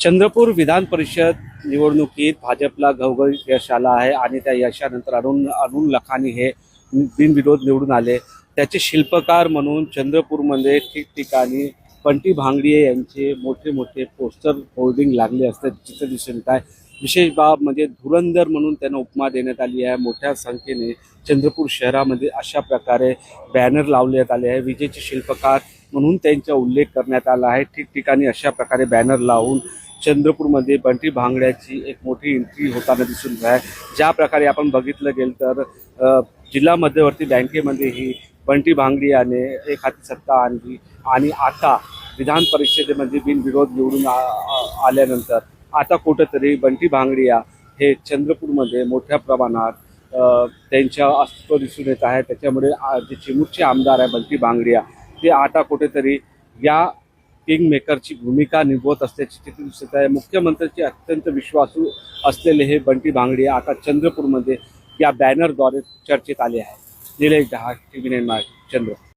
चंद्रपूर विधान परिषद निवडणुकीत भाजपला घवघवीत यश आलं आहे आणि त्या यशानंतर अरुण लखानी हे बिनविरोध निवडून आले। त्याचे शिल्पकार म्हणून चंद्रपूरमध्ये ठिकठिकाणी बंटी भांगडिये यांचे मोठे मोठे पोस्टर होर्डिंग लागले असतात जिथे दिसून येत आहे। विशेष बाब म्हणजे धुरंधर म्हणून त्यांना उपमा देण्यात आली आहे। मोठ्या संख्येने चंद्रपूर शहरामध्ये अशा प्रकारे बॅनर लावण्यात आले आहे। विजेचे शिल्पकार म्हणून त्यांचा उल्लेख करण्यात आला आहे। ठिकठिकाणी अशा प्रकारे बॅनर लावून चंद्रपूरमध्ये बंटी भांगड्याची एक मोठी एंट्री होताना दिसून येत आहे। ज्या प्रकारे आपण बघितलं गेलं तर जिल्हा मध्यवर्ती बँकेमध्ये ही बंटी भांगडियाने एक हाती सत्ता आणली आणि आता विधान परिषदेमध्ये बिनविरोध निवडून आल्यानंतर आता कुठेतरी बंटी भांगडिया हे चंद्रपूरमध्ये मोठ्या प्रमाणात त्यांच्या अस्तित्व दिसून येत आहे। त्याच्यामुळे जे चिमूरचे आमदार आहे बंटी भांगडिया ते आता कुठेतरी या किंग मेकरची भूमिका निभवत असल्याची स्थिती दिसत आहे। मुख्यमंत्र्यांचे अत्यंत विश्वासू असलेले हे बंटी भांगडिया आता चंद्रपूरमध्ये या बॅनरद्वारे चर्चेत आले आहे। निलेश दहा TV9 चंद्रपूर।